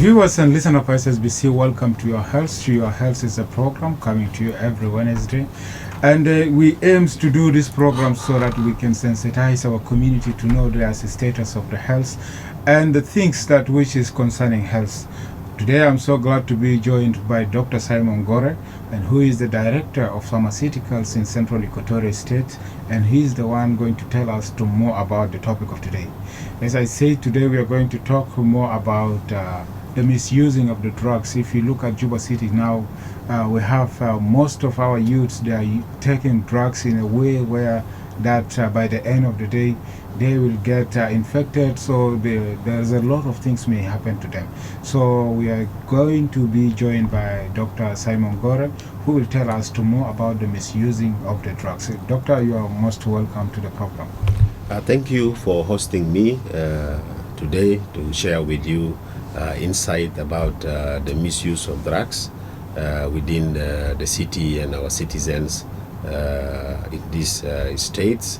Viewers and listeners of SSBC, welcome to Your Health. Your Health is a program coming to you every Wednesday. And we aim to do this program so that we can sensitize our community to know the status of the health and the things that which is concerning health. Today I'm so glad to be joined by Dr. Simon Gore, and who is the Director of Pharmaceuticals in Central Equatoria State, and he's the one going to tell us more about the topic of today. As I say, today we are going to talk more about the misusing of the drugs. If you look at Juba City now, we have most of our youths, they are taking drugs in a way where that by the end of the day they will get infected, so there's a lot of things may happen to them. So we are going to be joined by Dr. Simon Gore, who will tell us more about the misusing of the drugs. Doctor, you are most welcome to the program. Thank you for hosting me today to share with you insight about the misuse of drugs within the city and our citizens in these states.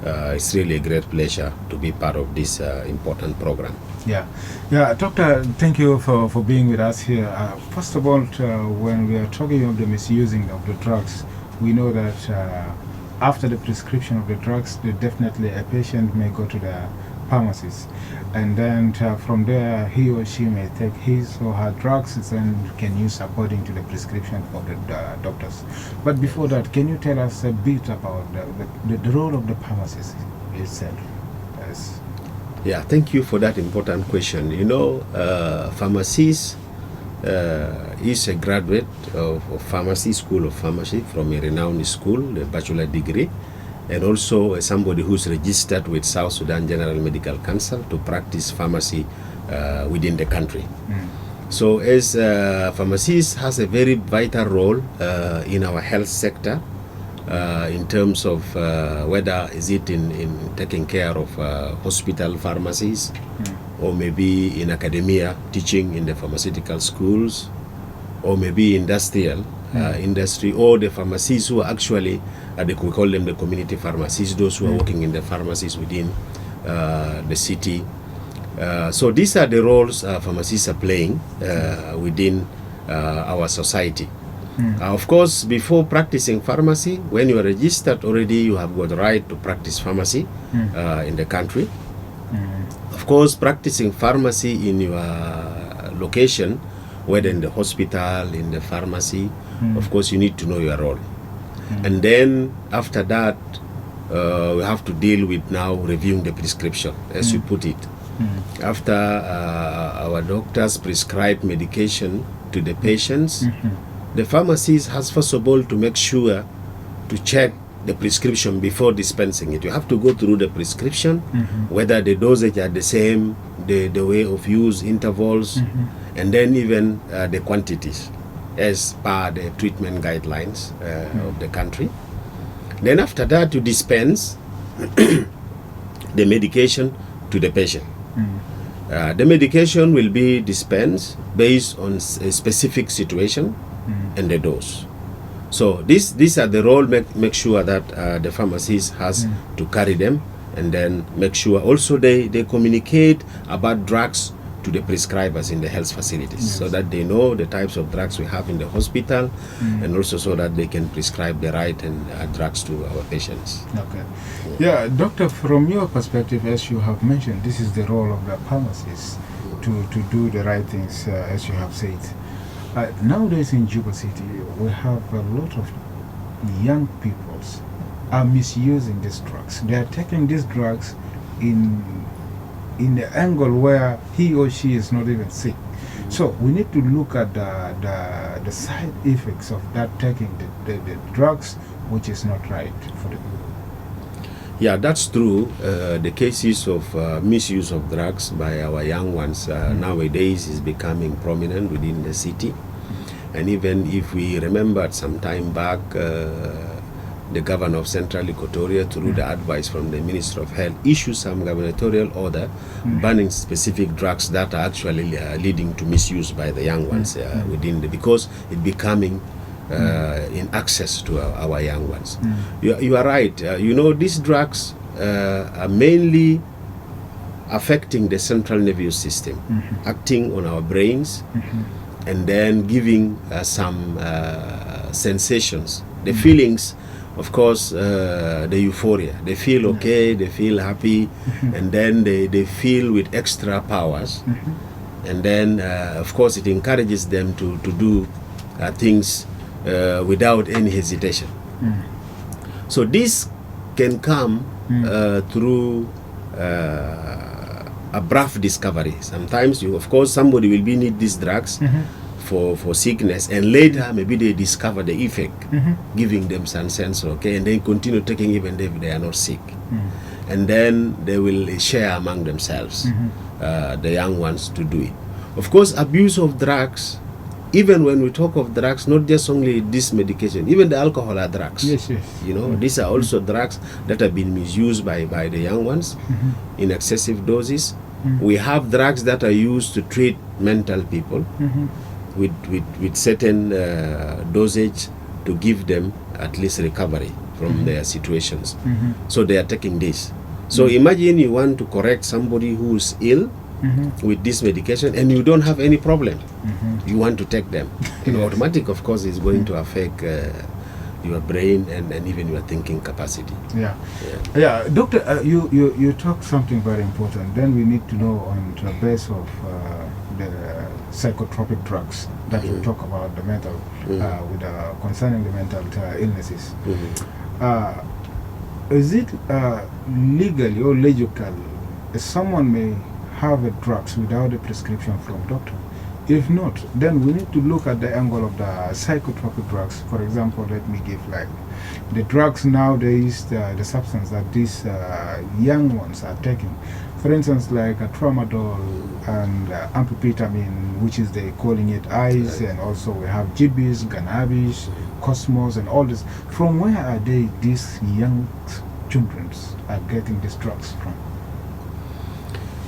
It's really a great pleasure to be part of this important program. Yeah, Doctor, thank you for being with us here. First of all, when we are talking of the misusing of the drugs, we know that after the prescription of the drugs, definitely a patient may go to the pharmacist, and then from there he or she may take his or her drugs and can use according to the prescription of the doctors. But before that, can you tell us a bit about the role of the pharmacist itself? Yes. Yeah, thank you for that important question. You know, pharmacist is a graduate of Pharmacy School of Pharmacy from a renowned school, a bachelor degree, and also somebody who's registered with South Sudan General Medical Council to practice pharmacy within the country. So as pharmacist has a very vital role in our health sector in terms of whether is it in taking care of hospital pharmacies or maybe in academia, teaching in the pharmaceutical schools, or maybe industrial industry, or the pharmacists who are actually, we call them the community pharmacists, those who are working in the pharmacies within the city. So these are the roles pharmacists are playing within our society. Of course, before practicing pharmacy, when you are registered already, you have got the right to practice pharmacy in the country. Of course, practicing pharmacy in your location, whether in the hospital, in the pharmacy, of course you need to know your role. And then after that, we have to deal with now reviewing the prescription, as you put it. After our doctors prescribe medication to the patients, the pharmacist has first of all to make sure to check the prescription before dispensing it. You have to go through the prescription, whether the dosage are the same, the way of use, intervals, and then even the quantities as per the treatment guidelines of the country. Then after that, you dispense the medication to the patient. The medication will be dispensed based on a specific situation and the dose. So these are the role, make sure that the pharmacist has to carry them, and then make sure also they communicate about drugs to the prescribers in the health facilities, so that they know the types of drugs we have in the hospital, and also so that they can prescribe the right and drugs to our patients. Okay. Yeah, doctor, from your perspective, as you have mentioned, this is the role of the pharmacist to do the right things, as you have said. Nowadays in Juba City, we have a lot of young people are misusing these drugs. They are taking these drugs in the angle where he or she is not even sick. So we need to look at the side effects of that taking the drugs, which is not right for the people. Yeah, that's true. The cases of misuse of drugs by our young ones nowadays is becoming prominent within the city. And even if we remember some time back, the governor of Central Equatoria, through the advice from the Minister of Health, issued some gubernatorial order banning specific drugs that are actually leading to misuse by the young ones within because it becoming in access to our young ones. You are right. You know, these drugs are mainly affecting the central nervous system, acting on our brains, and then giving some sensations, the feelings, of course, the euphoria. They feel okay, they feel happy, and then they feel with extra powers. And then, of course, it encourages them to do things without any hesitation. So this can come through abrupt discovery. Sometimes, of course, somebody will need these drugs for sickness, and later maybe they discover the effect, giving them some sense, okay, and then continue taking even if they are not sick. And then they will share among themselves, the young ones, to do it. Of course, abuse of drugs, even when we talk of drugs, not just only this medication, even the alcohol are drugs. Yes, yes. You know, these are also drugs that have been misused by the young ones in excessive doses. We have drugs that are used to treat mental people with certain dosage to give them at least recovery from their situations. So they are taking this. So imagine you want to correct somebody who's ill with this medication and you don't have any problem. You want to take them. You know, automatic, of course, is going to affect your brain and even your thinking capacity. Yeah. Doctor, you talked something very important. Then we need to know on the base of the psychotropic drugs that you talk about, the mental, concerning the mental illnesses. Is it legally or legal? Someone may have a drugs without a prescription from doctor. If not, then we need to look at the angle of the psychotropic drugs. For example, let me give like the drugs nowadays, the substance that these young ones are taking. For instance, like a tramadol and amphetamine, which is they calling it ice, and also we have GBs, cannabis, Cosmos, and all this. From where are these young children are getting these drugs from?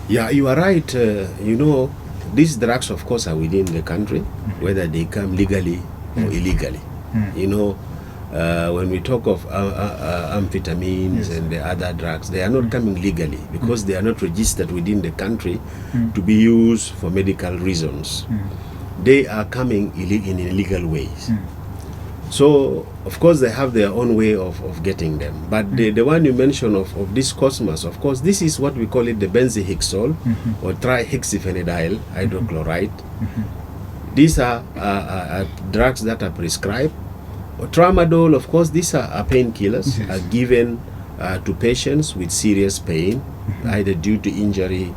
Yeah, you are right. You know, these drugs, of course, are within the country, whether they come legally or illegally. You know, when we talk of amphetamines and the other drugs, they are not coming legally because they are not registered within the country to be used for medical reasons. They are coming in illegal ways. So, of course, they have their own way of getting them. But the one you mentioned of this Cosmos, of course, this is what we call it the benzihexol or trihexyphenidyl hydrochloride. These are drugs that are prescribed. Tramadol, of course, these are painkillers, are given to patients with serious pain, either due to injury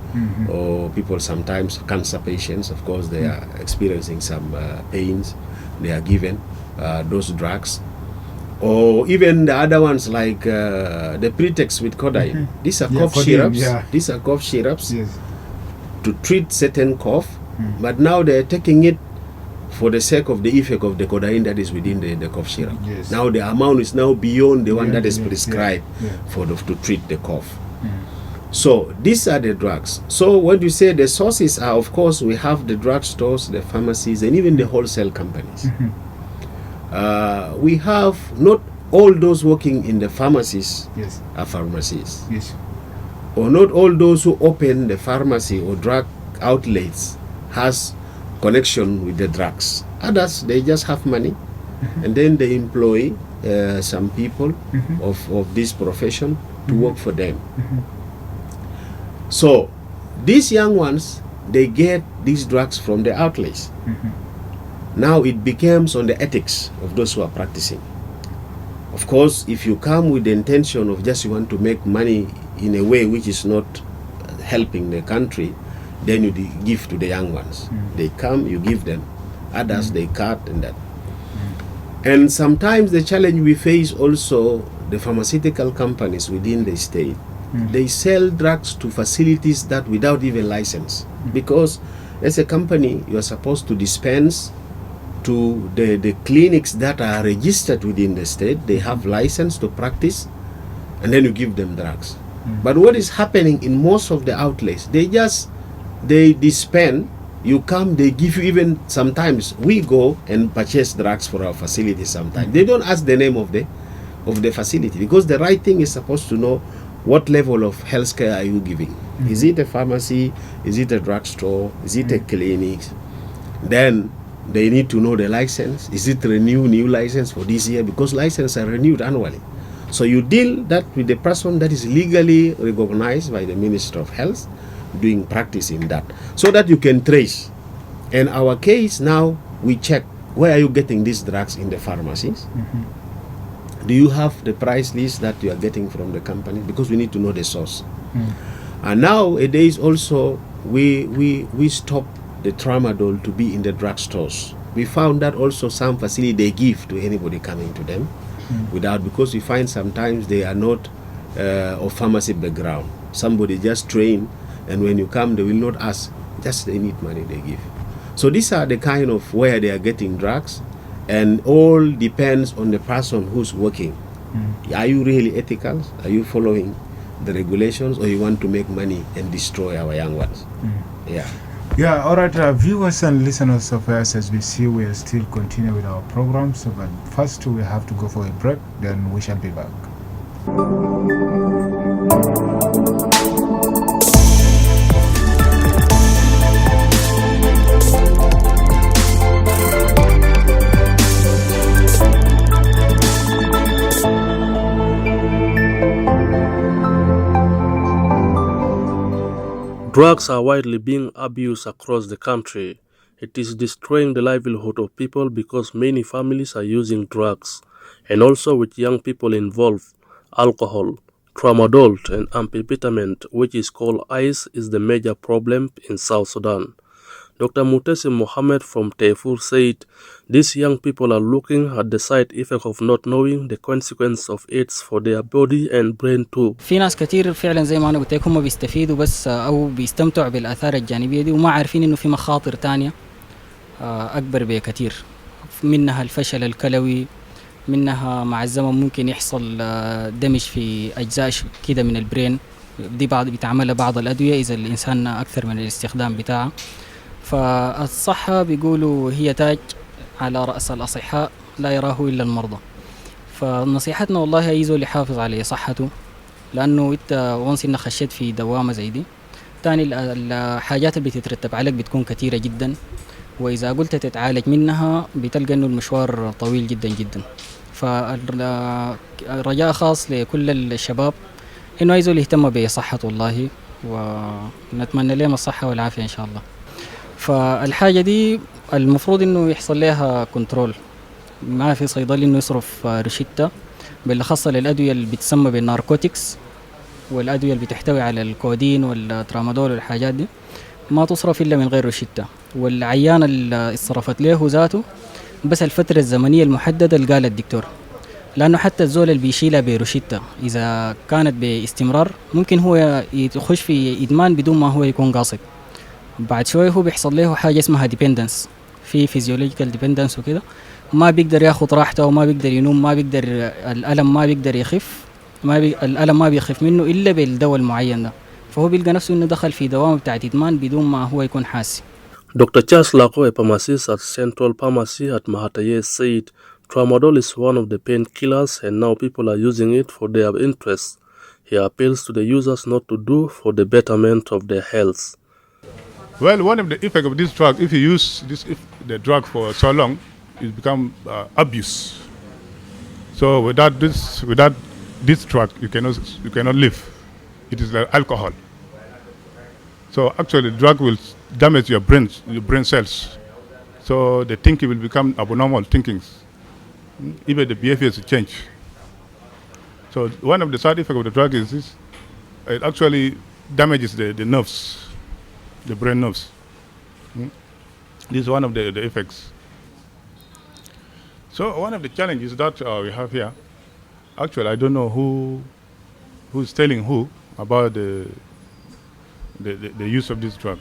or people sometimes, cancer patients, of course, they are experiencing some pains. They are given those drugs. Or even the other ones like the pretext with codeine. These are cough syrups. These are cough syrups to treat certain cough. But now they are taking it for the sake of the effect of the codeine that is within the cough syrup. Now the amount is now beyond the one that is prescribed to treat the cough. So these are the drugs. So when you say the sources are, of course, we have the drugstores, the pharmacies, and even the wholesale companies. We have not all those working in the pharmacies are pharmacists. Or not all those who open the pharmacy or drug outlets has connection with the drugs. Others, they just have money and then they employ some people of this profession to work for them. So these young ones, they get these drugs from the outlets. Now it becomes on the ethics of those who are practicing. Of course, if you come with the intention of just you want to make money in a way which is not helping the country, then you give to the young ones. They come, you give them. Others, they cut and that. And sometimes the challenge we face also, the pharmaceutical companies within the state, they sell drugs to facilities that without even license. Because as a company, you are supposed to dispense to the clinics that are registered within the state. They have license to practice, and then you give them drugs. But what is happening in most of the outlets, they dispense, you come, they give you, even sometimes we go and purchase drugs for our facility sometimes. They don't ask the name of the facility, because the right thing is supposed to know what level of healthcare are you giving? Is it a pharmacy? Is it a drugstore? Is it a clinic? Then they need to know the license. Is it new license for this year? Because licenses are renewed annually. So you deal that with the person that is legally recognized by the Minister of Health doing practice in that, so that you can trace. In our case now, we check, where are you getting these drugs in the pharmacies? Do you have the price list that you are getting from the company? Because we need to know the source. And nowadays also, we stop the tramadol to be in the drugstores. We found that also some facility they give to anybody coming to them without, because we find sometimes they are not of pharmacy background. Somebody just trained, and when you come, they will not ask, just they need money, they give. So these are the kind of where they are getting drugs, and all depends on the person who's working. Are you really ethical? Are you following the regulations, or you want to make money and destroy our young ones? Yeah, all right, viewers and listeners of SSBC, we'll still continue with our programs, but first we have to go for a break, then we shall be back. Drugs are widely being abused across the country. It is destroying the livelihood of people because many families are using drugs, and also with young people involved. Alcohol, tramadol, and amphetamine, which is called ice, is the major problem in South Sudan. Dr. Mutesi Mohammed from Tefur said these young people are looking at the side effect of not knowing the consequence of AIDS for their body and brain too. في ناس كتير فعلا زي ما أنا قلت لك هم بيستفيدوا بس أو بيستمتعوا بالآثار الجانبية دي وما عارفين إنه في مخاطر تانية أكبر بكتير، منها الفشل الكلوي، منها مع الزمن ممكن يحصل دمج في أجزاء كده من البرين، دي بيتعملها بعض الأدوية إذا الإنسان أكثر من الاستخدام بتاعه. فالصحة بيقولوا هي تاج على رأس الأصحاء لا يراه إلا المرضى. فنصيحتنا والله أي زول يحافظ على صحته، لأنه إنت وانس إنك خشيت في دوامة زي دي، تاني الحاجات اللي بتترتب عليك بتكون كثيرة جدا، وإذا قلت تتعالج منها بتلقى إنه المشوار طويل جدا جدا. فالرجاء خاص لكل الشباب إنه أي زول يهتم بصحته والله، ونتمنى لهم الصحة والعافية إن شاء الله. فالحاجة دي المفروض إنه يحصل لها كنترول، ما في صيدلي إنه يصرف روشتة بالأخص للأدوية اللي بتسمى بالناركوتكس والأدوية اللي بتحتوي على الكودين والترامادول والحاجات دي ما تصرف إلا من غير روشتة، والعيان اللي صرفت له ذاته بس الفترة الزمنية المحددة اللي قال الدكتور، لأنه حتى الزول اللي بيشيلها بروشتة إذا كانت باستمرار ممكن هو يخش في إدمان بدون ما هو يكون قاصد. بعد شوي هو بيحصل له حاجة اسمها ديبندنس، في فيزيولوجيكال ديبندنس وكده، ما بيقدر ياخد راحته وما بيقدر ينوم، ما بيقدر الألم ما بيقدر يخف، الألم ما بيخف منه إلا بالدواء المعين ده، فهو بيلقى نفسه إنه دخل في دوامة بتاعت إدمان بدون ما هو يكون حاسي. Dr. Charles Lako, a pharmacist at Central Pharmacy at Mahataye, said tramadol is one of the painkillers and now people are using it for their interests. He appeals to the users not to do for the betterment of their health. Well, one of the effects of this drug, if you use the drug for so long, it becomes abuse. So without this drug, you cannot live. It is like alcohol. So actually, the drug will damage your brain cells. So the thinking will become abnormal thinkings. Even the behaviors will change. So one of the side effects of the drug is this: it actually damages the nerves. The brain nerves. This is one of the effects. So one of the challenges that we have here, actually I don't know who's telling who about the use of this drug.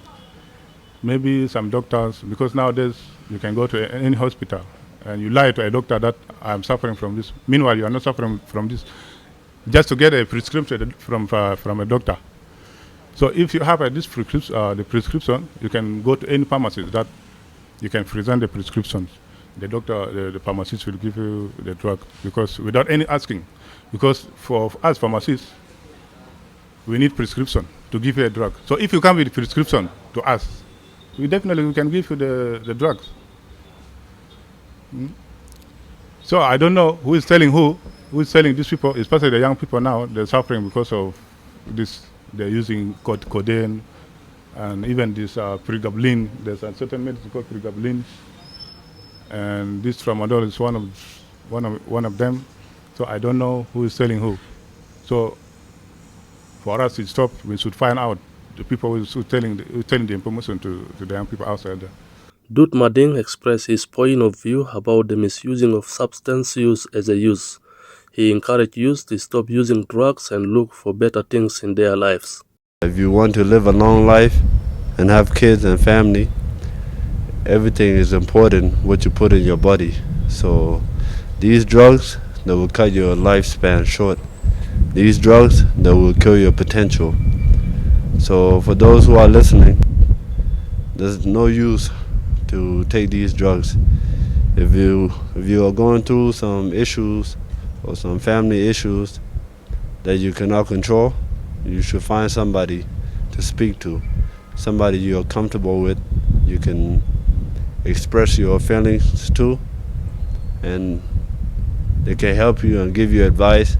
Maybe some doctors, because nowadays you can go to any hospital and you lie to a doctor that I'm suffering from this. Meanwhile, you are not suffering from this. Just to get a prescription from a doctor. So if you have this prescription, you can go to any pharmacist that you can present the prescriptions. The doctor, the pharmacist will give you the drug, because without any asking. Because for us pharmacists, we need prescription to give you a drug. So if you come with prescription to us, we can give you the drugs. So I don't know who is selling who is selling these people, especially the young people now. They're suffering because of this. They're using codeine and even this pregabalin. There's a certain medicine called pregabalin, and this tramadol is one of them. So I don't know who is selling who. So for us to stop, we should find out the people who are telling the information to the young people outside there. Dut Mading expressed his point of view about the misusing of substance use as a use. He encouraged youth to stop using drugs and look for better things in their lives. If you want to live a long life and have kids and family, everything is important what you put in your body. So these drugs, they will cut your lifespan short. These drugs, they will kill your potential. So for those who are listening, there's no use to take these drugs. If you are going through some issues or some family issues that you cannot control, you should find somebody to speak to, somebody you're comfortable with, you can express your feelings to, and they can help you and give you advice.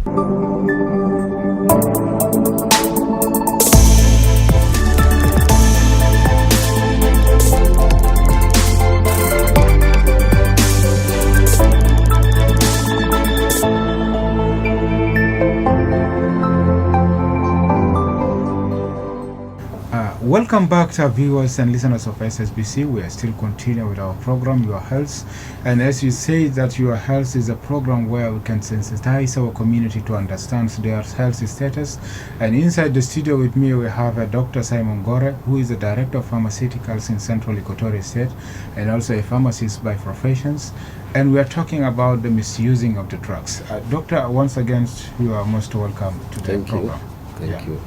Welcome back to our viewers and listeners of SSBC. We are still continuing with our program, Your Health. And as you say, that Your Health is a program where we can sensitize our community to understand their health status. And inside the studio with me, we have Dr. Simon Gore, who is the Director of Pharmaceuticals in Central Equatoria State and also a pharmacist by professions. And we are talking about the misusing of the drugs. Doctor, once again, you are most welcome to the program. Thank you.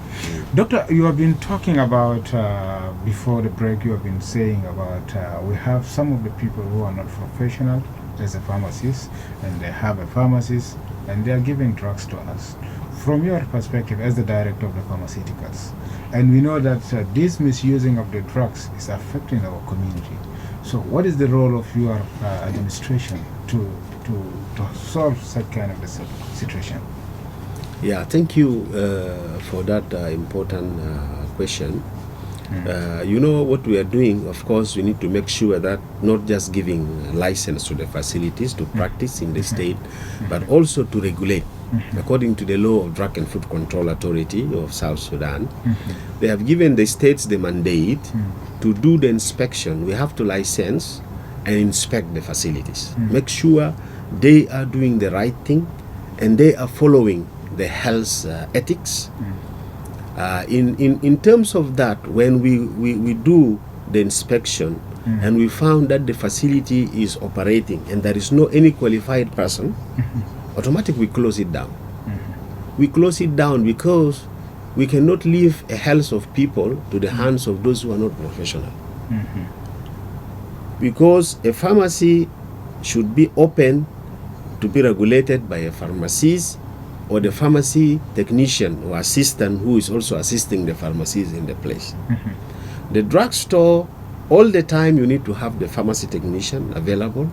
Doctor, you have been talking about, before the break, you have been saying about we have some of the people who are not professional as a pharmacist, and they have a pharmacist, and they are giving drugs to us. From your perspective as the director of the pharmaceuticals, and we know that this misusing of the drugs is affecting our community. So what is the role of your administration to solve such kind of a situation? Yeah, thank you for that important question. You know what we are doing, of course, we need to make sure that not just giving license to the facilities to practice in the state, but also to regulate. According to the law of Drug and Food Control Authority of South Sudan, they have given the states the mandate to do the inspection. We have to license and inspect the facilities. Make sure they are doing the right thing and they are following the health ethics. In terms of that, when we do the inspection and we found that the facility is operating and there is no any qualified person, automatically we close it down. We close it down because we cannot leave a health of people to the hands of those who are not professional. Because a pharmacy should be open to be regulated by a pharmacist or the pharmacy technician or assistant who is also assisting the pharmacist in the place. The drugstore, all the time you need to have the pharmacy technician available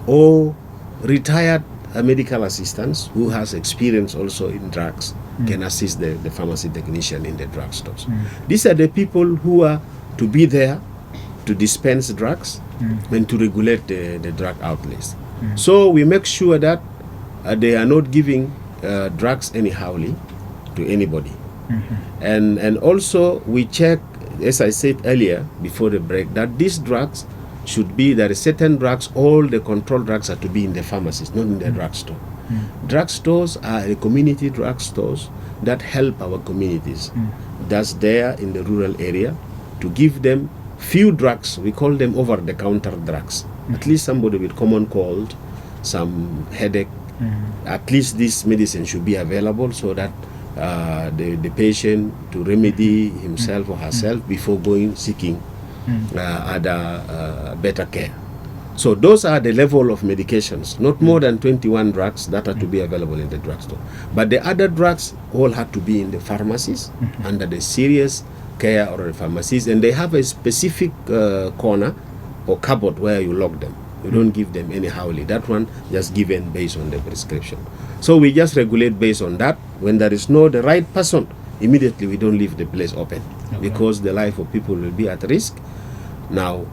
or retired medical assistants who has experience also in drugs can assist the pharmacy technician in the drugstores. These are the people who are to be there to dispense drugs and to regulate the drug outlets. So we make sure that they are not giving drugs anyhowly to anybody. And also we check, as I said earlier before the break, that these drugs should be, there are certain drugs, all the controlled drugs are to be in the pharmacies, not in the drugstore. Drugstores are the community drugstores that help our communities. That's there in the rural area to give them few drugs, we call them over-the-counter drugs. At least somebody with common cold, some headache, at least this medicine should be available so that the patient to remedy himself or herself before going seeking other better care. So those are the level of medications, not more than 21 drugs that are to be available in the drugstore. But the other drugs all have to be in the pharmacies under the serious care or the pharmacies, and they have a specific corner or cupboard where you lock them. You don't give them anyhowly. That one just given based on the prescription. So we just regulate based on that. When there is no the right person, immediately we don't leave the place open because the life of people will be at risk. Now,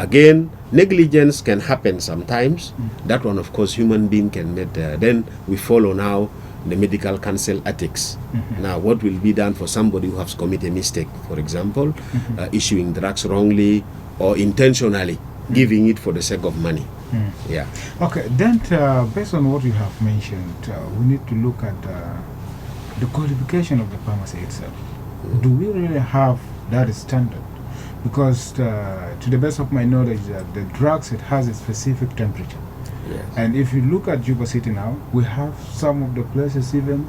again, negligence can happen sometimes. That one, of course, human being can make. Then we follow now the medical council ethics. Now, what will be done for somebody who has committed a mistake, for example, issuing drugs wrongly or intentionally giving it for the sake of money. Yeah. Okay, then based on what you have mentioned, we need to look at the qualification of the pharmacy itself. Do we really have that standard? Because to the best of my knowledge, the drugs, it has a specific temperature. Yes. And if you look at Juba City now, we have some of the places even,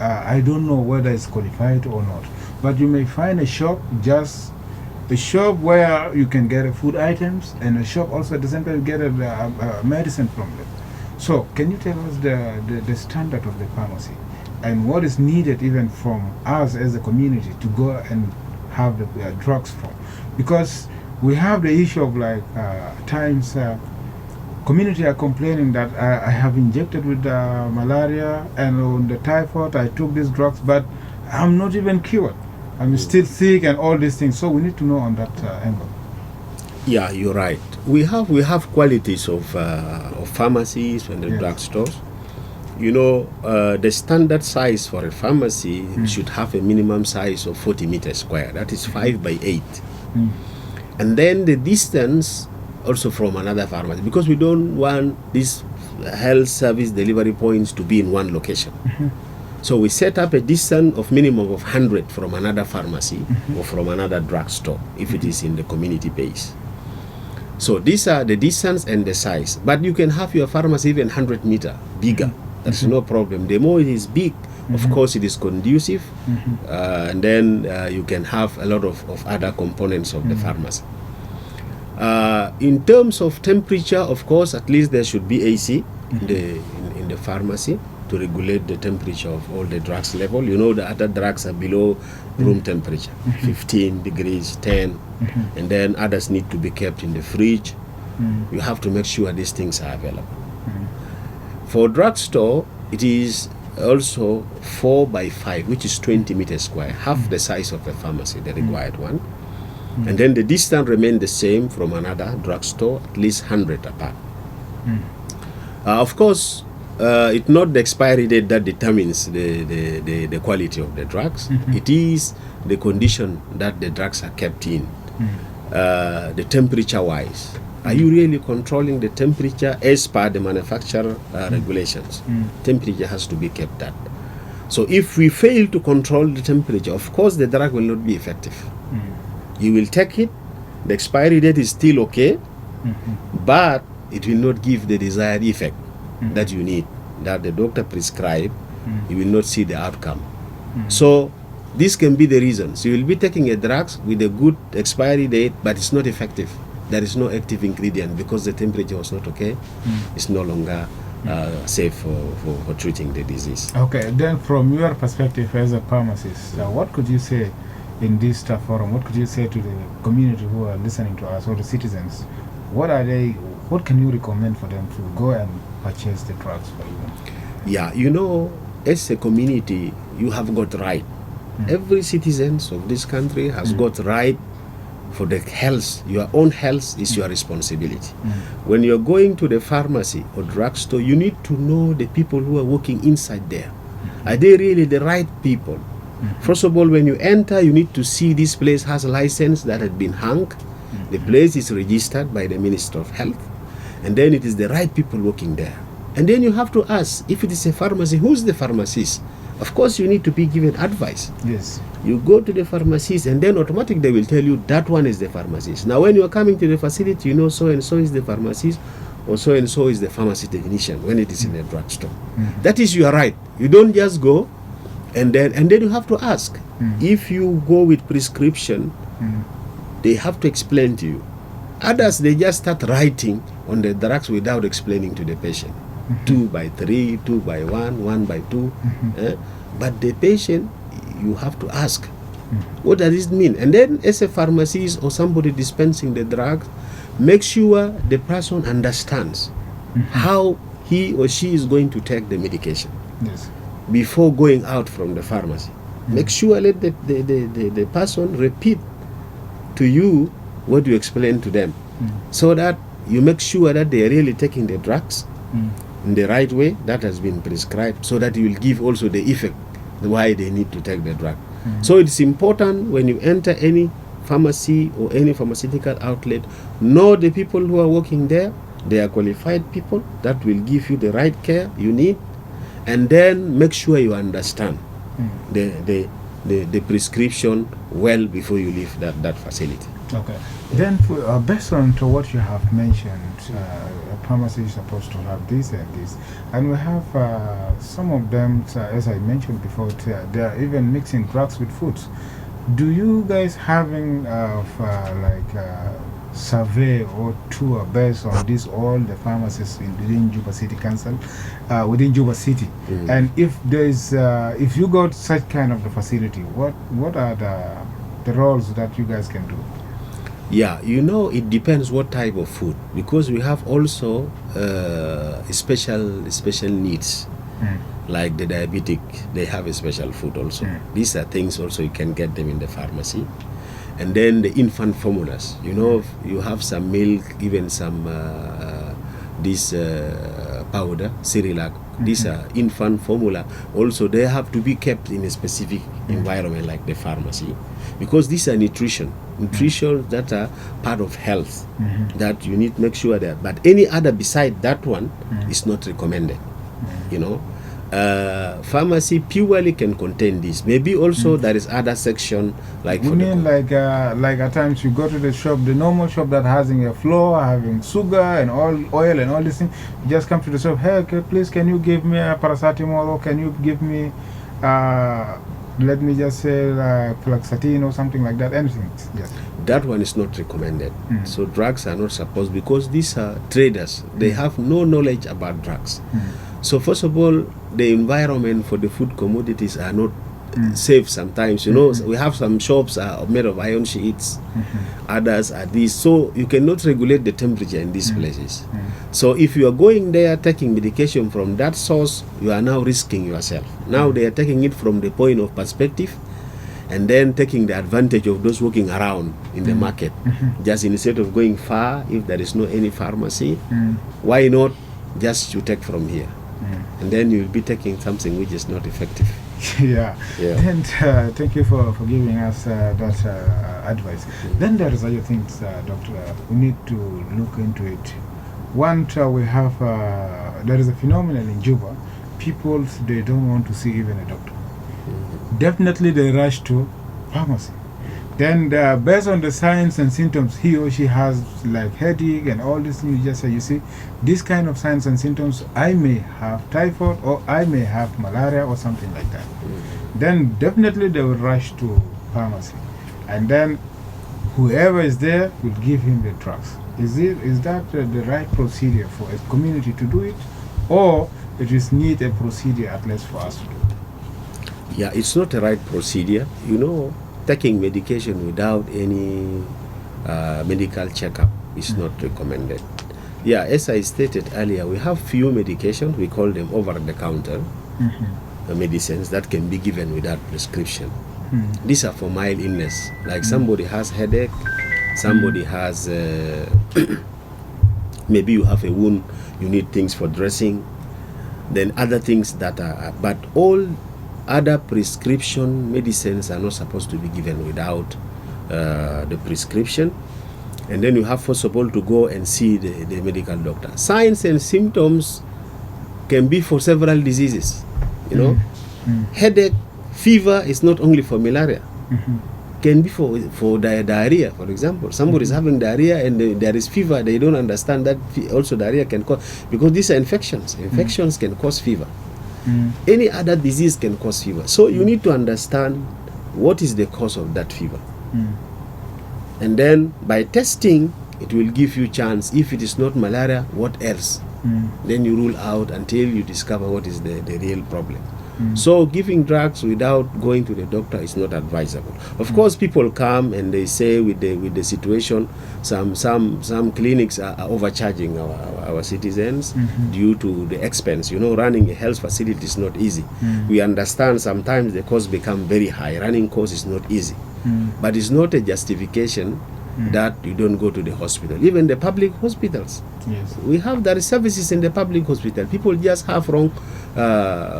I don't know whether it's qualified or not, but you may find a shop, just a shop where you can get food items, and a shop also at the same time you get a medicine from them. So can you tell us the standard of the pharmacy and what is needed even from us as a community to go and have the drugs from? Because we have the issue of like times community are complaining that I have injected with malaria and on the typhoid I took these drugs, but I'm not even cured. I'm still sick and all these things. So we need to know on that angle. Yeah, you're right. We have qualities of pharmacies and the drugstores. You know, the standard size for a pharmacy should have a minimum size of 40 meters square. That is 5 by 8. And then the distance also from another pharmacy, because we don't want these health service delivery points to be in one location. So we set up a distance of minimum of 100 from another pharmacy or from another drugstore if it is in the community base. So these are the distance and the size. But you can have your pharmacy even 100 meter bigger. That's no problem. The more it is big, of course it is conducive, and then you can have a lot of other components of the pharmacy. In terms of temperature, of course, at least there should be AC in the pharmacy to regulate the temperature of all the drugs level. You know, the other drugs are below room temperature, 15 degrees, 10, and then others need to be kept in the fridge. You have to make sure these things are available. For drugstore, it is also 4 by 5, which is 20 meters square, half the size of the pharmacy, the required one. And then the distance remains the same from another drugstore, at least 100 apart. Of course, it's not the expiry date that determines the quality of the drugs. It is the condition that the drugs are kept in, the temperature-wise. Are you really controlling the temperature as per the manufacturer regulations? Temperature has to be kept at. So if we fail to control the temperature, of course the drug will not be effective. You will take it, the expiry date is still okay, but it will not give the desired effect that you need, that the doctor prescribed. You will not see the outcome. So this can be the reason. So you will be taking a drug with a good expiry date, but it's not effective. There is no active ingredient because the temperature was not okay. It's no longer safe for treating the disease. Okay, then from your perspective as a pharmacist, what could you say in this forum? What could you say to the community who are listening to us or the citizens? What can you recommend for them to go and purchase the drugs for you? Yeah, you know, as a community, you have got right. Every citizen of this country has got right for the health. Your own health is your responsibility. When you're going to the pharmacy or drugstore, you need to know the people who are working inside there. Are they really the right people? First of all, when you enter, you need to see this place has a license that had been hung. The place is registered by the Minister of Health, and then it is the right people working there. And then you have to ask, if it is a pharmacy, who's the pharmacist? Of course, you need to be given advice. Yes. You go to the pharmacist, and then automatically they will tell you that one is the pharmacist. Now, when you are coming to the facility, you know so and so is the pharmacist, or so and so is the pharmacy technician when it is in a drugstore. That is your right. You don't just go, and then you have to ask. If you go with prescription, they have to explain to you Others, they just start writing on the drugs without explaining to the patient. 2 by 3, 2 by 1, 1 by 2. But the patient, you have to ask, what does this mean? And then as a pharmacist or somebody dispensing the drug, make sure the person understands how he or she is going to take the medication before going out from the pharmacy. Make sure let the person repeat to you what you explain to them, so that you make sure that they are really taking the drugs in the right way that has been prescribed, so that you will give also the effect why they need to take the drug. So it's important when you enter any pharmacy or any pharmaceutical outlet, know the people who are working there. They are qualified people that will give you the right care you need, and then make sure you understand the prescription well before you leave that facility. Okay. Then, based on to what you have mentioned, a pharmacy is supposed to have this and this, and we have some of them, as I mentioned before, they are even mixing drugs with foods. Do you guys having survey or tour based on this, all the pharmacists within Juba City Council, within Juba City? And if there is, if you got such kind of the facility, what are the roles that you guys can do? Yeah, you know, it depends what type of food, because we have also special needs, like the diabetic, they have a special food also. These are things also you can get them in the pharmacy. And then the infant formulas, you know, you have some milk, even some this powder, Cerelac. These are infant formula. Also, they have to be kept in a specific environment like the pharmacy, because these are nutrition that are part of health that you need to make sure that. But any other beside that one is not recommended. You know, pharmacy purely can contain this. Maybe also there is other section like. You mean like at times you go to the shop, the normal shop that having a flour, having sugar and all oil and all these things. You just come to the shop. Hey, okay, please, can you give me a paracetamol, or can you give me, let me just say, fluoxetine or something like that? Anything? Yes. That one is not recommended. So drugs are not supposed, because these are traders. They have no knowledge about drugs. So first of all, the environment for the food commodities are not safe sometimes. You know, we have some shops are made of iron sheets, others are these. So you cannot regulate the temperature in these places. So if you are going there taking medication from that source, you are now risking yourself. Now they are taking it from the point of perspective, and then taking the advantage of those walking around in the market. Just instead of going far, if there is no any pharmacy, why not just you take from here? And then you'll be taking something which is not effective. Yeah. And thank you for giving us that advice. Then there is other things, Doctor, we need to look into it. One, we have, there is a phenomenon in Juba. People, they don't want to see even a doctor. Definitely they rush to pharmacy. Then based on the signs and symptoms, he or she has like headache and all this things, you just say, you see, this kind of signs and symptoms, I may have typhoid or I may have malaria or something like that. Then definitely they will rush to pharmacy. And then whoever is there will give him the drugs. Is that the right procedure for a community to do it? Or it is need a procedure at least for us to do it? Yeah, it's not the right procedure. You know, taking medication without any medical checkup is not recommended. Yeah, as I stated earlier, we have few medications, we call them over-the-counter medicines that can be given without prescription. These are for mild illness, like somebody has headache, somebody has, maybe you have a wound, you need things for dressing, then other things that are, but all other prescription medicines are not supposed to be given without the prescription. And then you have first of all to go and see the medical doctor. Signs and symptoms can be for several diseases, you know. Headache, fever is not only for malaria. Can be for diarrhea, for example. Somebody is having diarrhea and there is fever, they don't understand that also diarrhea can cause, because these are infections. Infections can cause fever. Any other disease can cause fever. So you need to understand what is the cause of that fever. And then by testing, It will give you chance. If it is not malaria, what else? Then you rule out until you discover what is the real problem. So giving drugs without going to the doctor is not advisable. Of course, people come and they say with the situation, some clinics are overcharging our citizens due to the expense. You know, running a health facility is not easy. We understand sometimes the costs become very high. Running costs is not easy, but it's not a justification that you don't go to the hospital. Even the public hospitals, we have the services in the public hospital. People just have wrong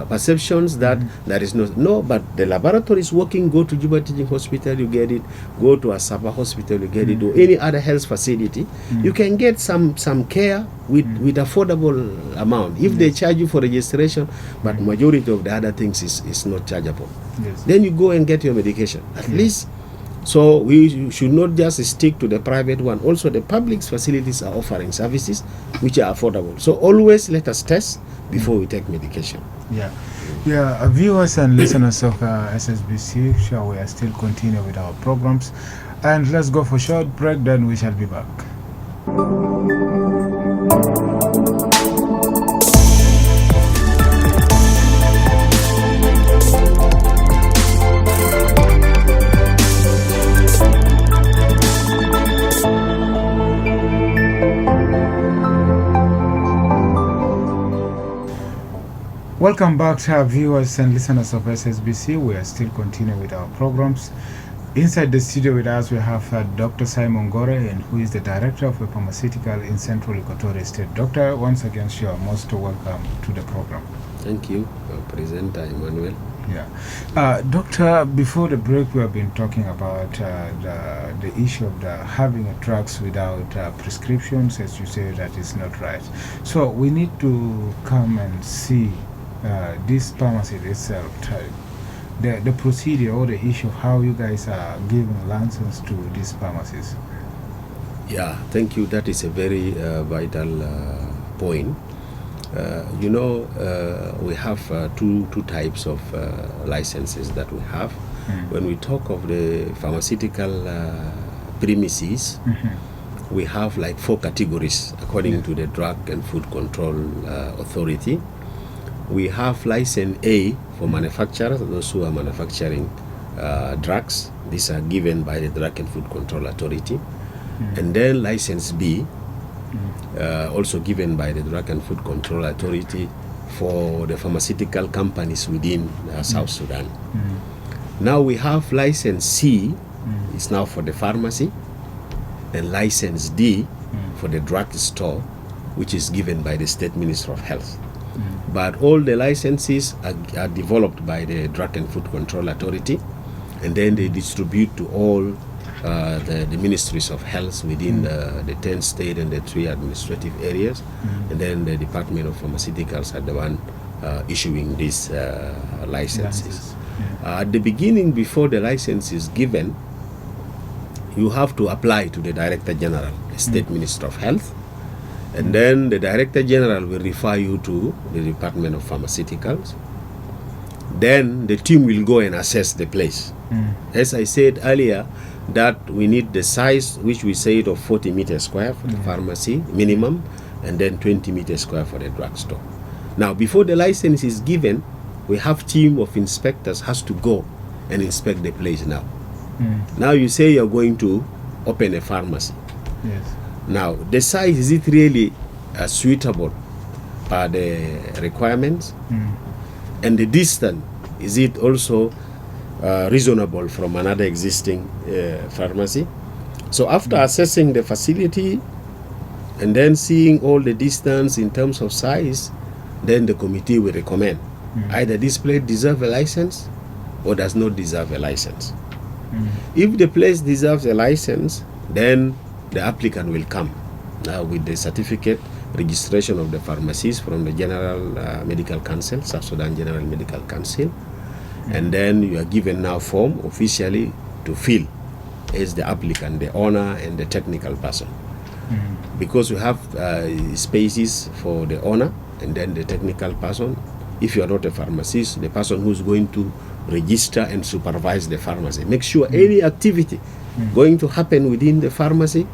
perceptions that there is no, but the laboratory is working. Go to Juba Teaching Hospital, you get it. Go to Asaba Hospital, you get it. Or any other health facility, you can get some care with affordable amount. If they charge you for registration, but majority of the other things is not chargeable. Then you go and get your medication at least. So we should not just stick to the private one. Also, the public facilities are offering services which are affordable. So always let us test before we take medication. Viewers and listeners of SSBC, shall we still continue with our programs, and let's go for a short break. Then we shall be back. Welcome back to our viewers and listeners of SSBC. We are still continuing with our programs. Inside the studio with us, we have Dr. Simon Gore, and who is the director of a pharmaceutical in Central Equatoria State. Doctor, once again, you are most welcome to the program. Thank you, Presenter Emmanuel. Doctor, before the break, we have been talking about the issue of having drugs without prescriptions. As you say, that is not right. So we need to come and see this pharmacy itself, the procedure or the issue of how you guys are giving license to these pharmacies. Thank you. That is a very vital point. We have two types of licenses that we have. When we talk of the pharmaceutical premises, we have like 4 categories according to the Drug and Food Control Authority. We have license A for manufacturers, those who are manufacturing drugs. These are given by the Drug and Food Control Authority. And then license B, also given by the Drug and Food Control Authority for the pharmaceutical companies within South Sudan. Now we have license C, it's now for the pharmacy, and license D for the drug store, which is given by the State Ministry of Health. But all the licenses are developed by the Drug and Food Control Authority, and then they distribute to all the ministries of health within the 10 state and the 3 administrative areas, and then the Department of Pharmaceuticals are the one issuing these licenses. At the beginning, before the license is given, you have to apply to the Director General, the State Minister of Health, and then the Director General will refer you to the Department of Pharmaceuticals. Then the team will go and assess the place. As I said earlier, that we need the size, which we said of 40 meters square for the pharmacy minimum, and then 20 meters square for the drugstore. Now, before the license is given, we have team of inspectors has to go and inspect the place now. Now you say you're going to open a pharmacy. Now, the size, is it really suitable for the requirements? And the distance, is it also reasonable from another existing pharmacy? So after assessing the facility and then seeing all the distance in terms of size, then the committee will recommend either this place deserves a license or does not deserve a license. If the place deserves a license, then the applicant will come with the certificate registration of the pharmacist from the General Medical Council, South Sudan General Medical Council, and then you are given now form officially to fill as the applicant, the owner, and the technical person. Because we have spaces for the owner and then the technical person. If you are not a pharmacist, the person who's going to register and supervise the pharmacy. Make sure any activity going to happen within the pharmacy,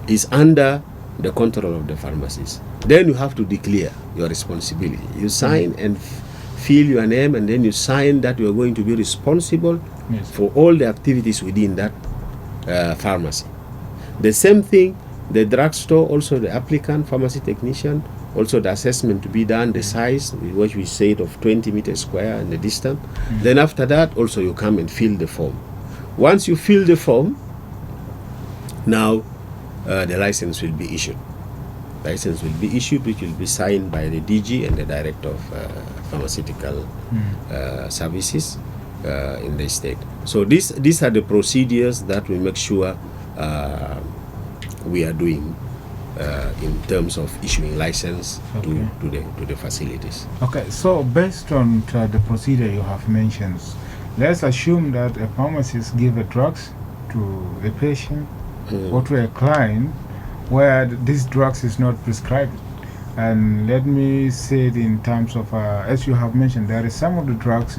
is under the control of the pharmacist. Then you have to declare your responsibility. You sign and fill your name, and then you sign that you are going to be responsible for all the activities within that pharmacy. The same thing, the drugstore, also the applicant, pharmacy technician, also the assessment to be done, the size, what we said of 20 meters square and the distance. Then after that, also you come and fill the form. Once you fill the form, now the license will be issued. License will be issued, which will be signed by the DG and the Director of Pharmaceutical Services in the state. So these are the procedures that we make sure we are doing in terms of issuing license to the facilities. Okay, so based on the procedure you have mentioned, let's assume that a pharmacist gives a drugs to a patient or to a client where this drugs is not prescribed. And let me say it in terms of, as you have mentioned, there is some of the drugs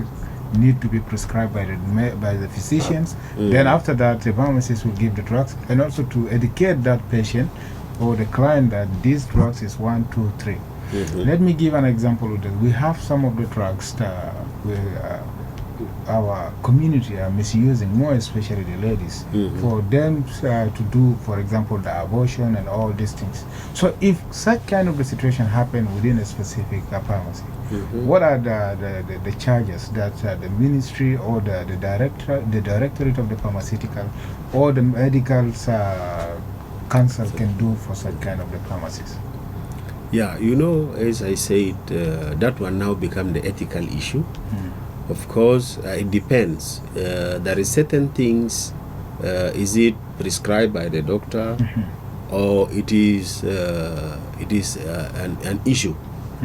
need to be prescribed by the physicians. Then after that, the pharmacist will give the drugs, and also to educate that patient or the client that these drugs is 1, 2, 3. Let me give an example of that. We have some of the drugs that our community are misusing, more especially the ladies, for them to do, for example, the abortion and all these things. So if such kind of a situation happen within a specific pharmacy, what are the charges that the ministry or the directorate of the pharmaceutical or the medical council can do for such kind of the pharmacies? Yeah, you know, as I said, that one now become the ethical issue. Of course, it depends. There is certain things, is it prescribed by the doctor, or it is an issue.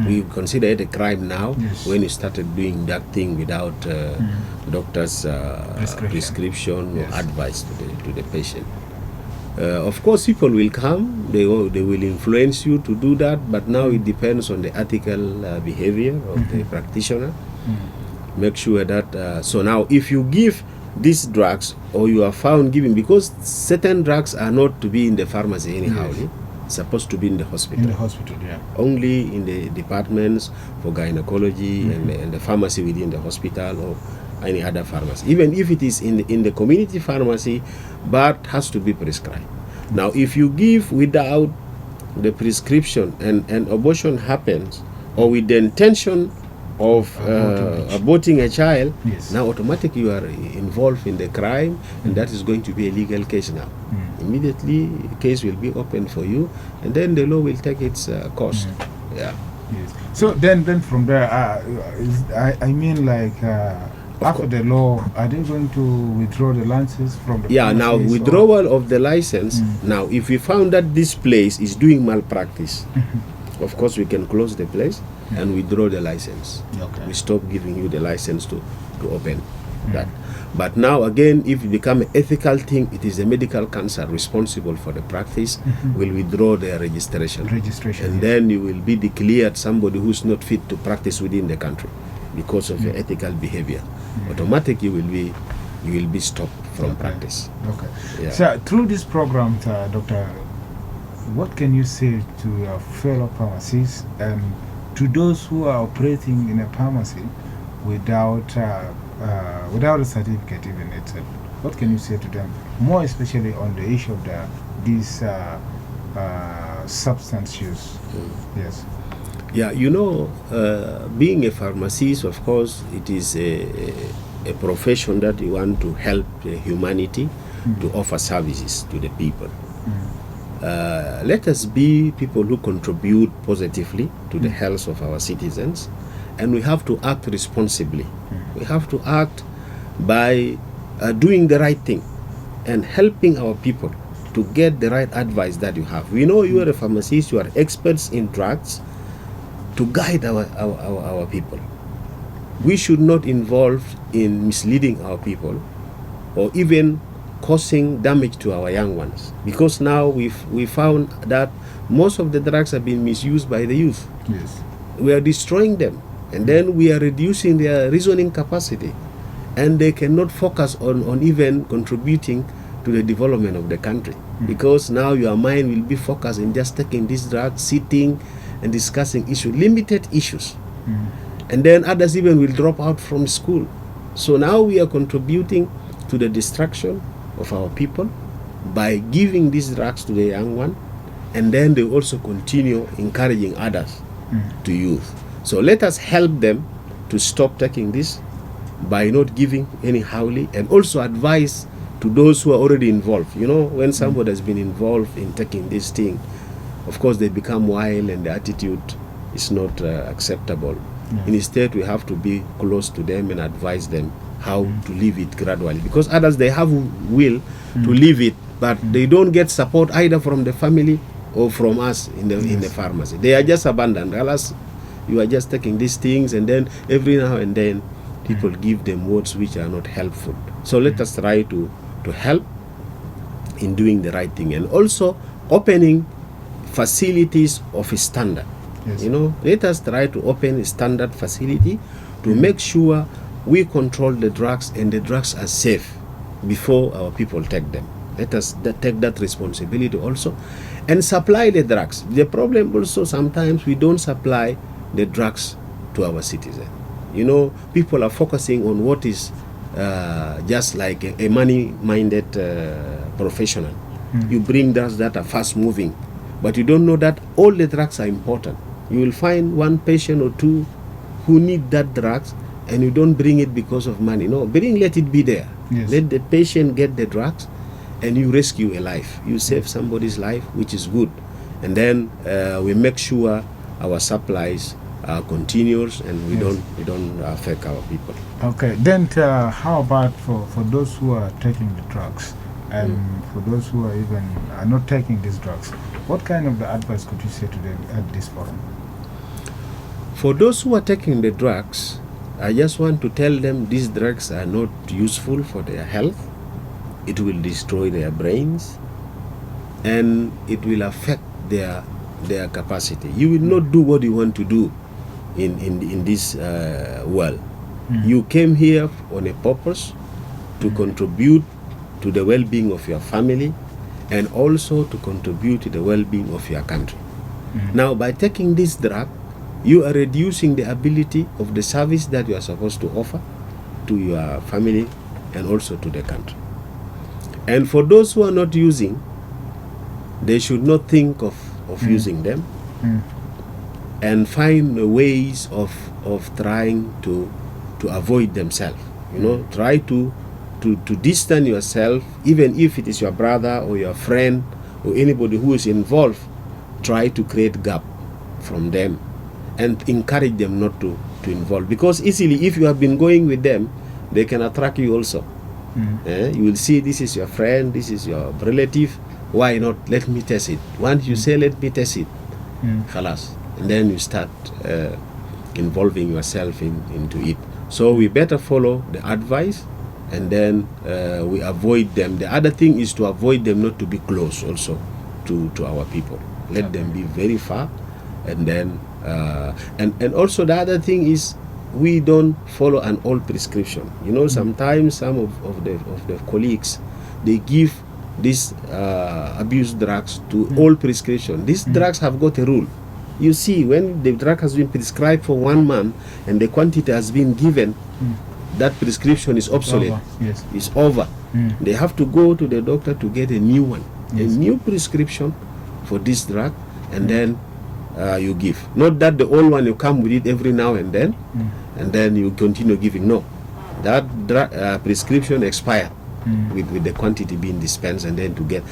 We consider it a crime now when you started doing that thing without doctor's prescription or advice to the patient. Of course, people will come, they will influence you to do that, but now it depends on the ethical behavior of the practitioner. Make sure that, so now if you give these drugs, or you are found giving, because certain drugs are not to be in the pharmacy anyhow, it's supposed to be in the hospital. In the hospital, yeah. Only in the departments for gynecology and the pharmacy within the hospital or any other pharmacy. Even if it is in the community pharmacy, but has to be prescribed. Now, if you give without the prescription and abortion happens, or with the intention of aborting a child, now automatically you are involved in the crime, and that is going to be a legal case now. Immediately, a case will be opened for you, and then the law will take its course. Yeah. Yes. So then from there, I mean, like after the law, are they going to withdraw the license from the now withdrawal of the license. Now, if we found that this place is doing malpractice, of course we can close the place and withdraw the license. We stop giving you the license to open that. But now again, if it become an ethical thing, it is the medical council responsible for the practice will withdraw their registration. And then you will be declared somebody who's not fit to practice within the country because of your ethical behavior. Automatically you will be stopped from practice. Yeah. So through this program, Doctor, what can you say to your fellow pharmacists and to those who are operating in a pharmacy without a certificate even itself? What can you say to them, more especially on the issue of these substance use? Yes. Yeah, you know, being a pharmacist, of course, it is a profession that you want to help humanity to offer services to the people. Let us be people who contribute positively to the health of our citizens, and we have to act responsibly. We have to act by doing the right thing and helping our people to get the right advice that you have. We know you are a pharmacist, you are experts in drugs, to guide our people. We should not involve in misleading our people or even causing damage to our young ones, because now we found that most of the drugs have been misused by the youth. We are destroying them, and then we are reducing their reasoning capacity, and they cannot focus on even contributing to the development of the country. because now your mind will be focused in just taking this drug, sitting and discussing issues, limited issues. And then others even will drop out from school. So now we are contributing to the destruction of our people by giving these drugs to the young one, and then they also continue encouraging others to use. So let us help them to stop taking this by not giving any howly, and also advise to those who are already involved. You know, when somebody has been involved in taking this thing, of course they become wild and the attitude is not acceptable. Instead, we have to be close to them and advise them how to leave it gradually, because others, they have will to leave it, but they don't get support either from the family or from us in the pharmacy. They are just abandoned. Alas, you are just taking these things, and then every now and then people give them words which are not helpful. So let us try to help in doing the right thing, and also opening facilities of a standard. You know, let us try to open a standard facility to make sure we control the drugs and the drugs are safe before our people take them. Let us take that responsibility also, and supply the drugs. The problem also, sometimes we don't supply the drugs to our citizens. You know, people are focusing on what is just like a money-minded professional. You bring drugs that are fast-moving, but you don't know that all the drugs are important. You will find one patient or two who need that drugs, and you don't bring it because of money. No, let it be there. Let the patient get the drugs, and you rescue a life. You save somebody's life, which is good. And then we make sure our supplies are continuous, and we don't affect our people. Okay, then how about for those who are taking the drugs, and for those who are even not taking these drugs? What kind of advice could you say to them at this forum? For those who are taking the drugs, I just want to tell them these drugs are not useful for their health. It will destroy their brains, and it will affect their capacity. You will not do what you want to do in this world. You came here on a purpose to contribute to the well-being of your family, and also to contribute to the well-being of your country. Now, by taking this drug, you are reducing the ability of the service that you are supposed to offer to your family and also to the country. And for those who are not using, they should not think of using them, and find ways of trying to avoid themselves. You know, try to distance yourself, even if it is your brother or your friend or anybody who is involved. Try to create gap from them and encourage them not to involve, because easily, if you have been going with them, they can attract you also. You will see, this is your friend, this is your relative, why not, let me test it. Once you say let me test it, khalas, and then you start involving yourself into it. So we better follow the advice, and then we avoid them. The other thing is to avoid them not to be close also to our people. Let them be very far, and then and also the other thing is, we don't follow an old prescription. You know, sometimes some of the colleagues, they give these abuse drugs to old prescription. These drugs have got a rule. You see, when the drug has been prescribed for 1 month and the quantity has been given, that prescription is obsolete. It's over. They have to go to the doctor to get a new one, a new prescription for this drug, and then you give. Not that the old one, you come with it every now and then you continue giving. No, that prescription expired with the quantity being dispensed, and then to get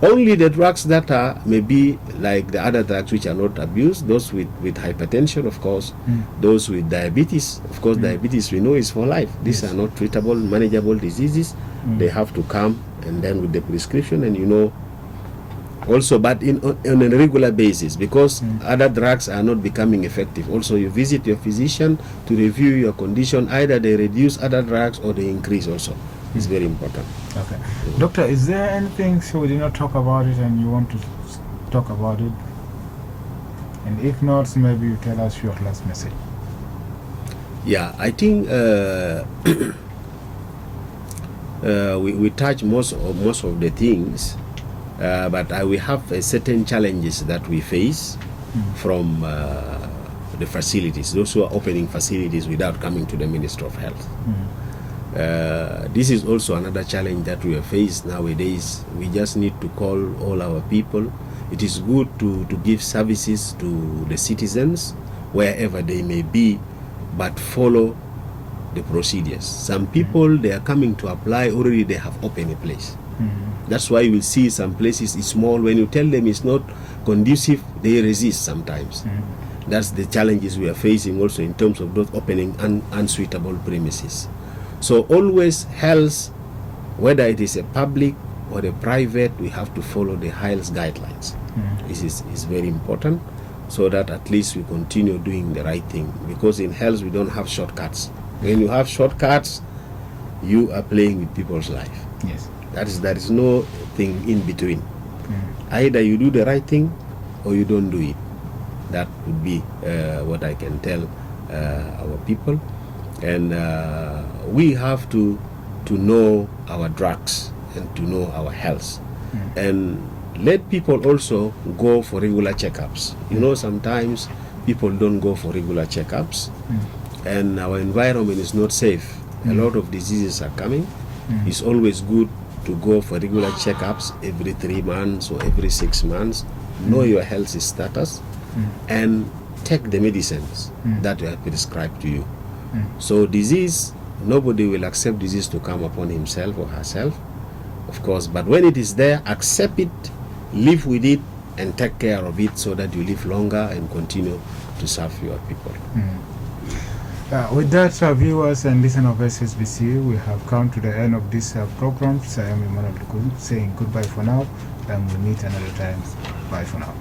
only the drugs that are maybe like the other drugs which are not abused, those with hypertension, of course, those with diabetes. Of course, diabetes, we know, is for life. These are not treatable, manageable diseases. They have to come, and then with the prescription, and you know, also, but on a regular basis, because other drugs are not becoming effective. Also, you visit your physician to review your condition. Either they reduce other drugs or they increase also. It's very important. Okay. Doctor, is there anything, so we did not talk about it and you want to talk about it? And if not, maybe you tell us your last message. Yeah, I think we touch most of the things. But we have certain challenges that we face from the facilities, those who are opening facilities without coming to the Ministry of Health. This is also another challenge that we are faced nowadays. We just need to call all our people. It is good to give services to the citizens wherever they may be, but follow the procedures. Some people, they are coming to apply, already they have opened a place. That's why you will see some places is small. When you tell them it's not conducive, they resist sometimes. That's the challenges we are facing also in terms of those opening unsuitable premises. So always health, whether it is a public or a private, we have to follow the health guidelines. This is very important, so that at least we continue doing the right thing. Because in health, we don't have shortcuts. When you have shortcuts, you are playing with people's life. Yes. There is no thing in between. Either you do the right thing or you don't do it. That would be what I can tell our people. And we have to know our drugs and to know our health. And let people also go for regular checkups. You know, sometimes people don't go for regular checkups, and our environment is not safe. A lot of diseases are coming. It's always good to go for regular checkups every 3 months or every 6 months. Know your health status and take the medicines that are prescribed to you. So disease, nobody will accept disease to come upon himself or herself, of course, but when it is there, accept it, live with it, and take care of it so that you live longer and continue to serve your people. With that, viewers and listeners of SSBC, we have come to the end of this program. I am Emmanuel Dukun saying goodbye for now, and we'll meet another time. Bye for now.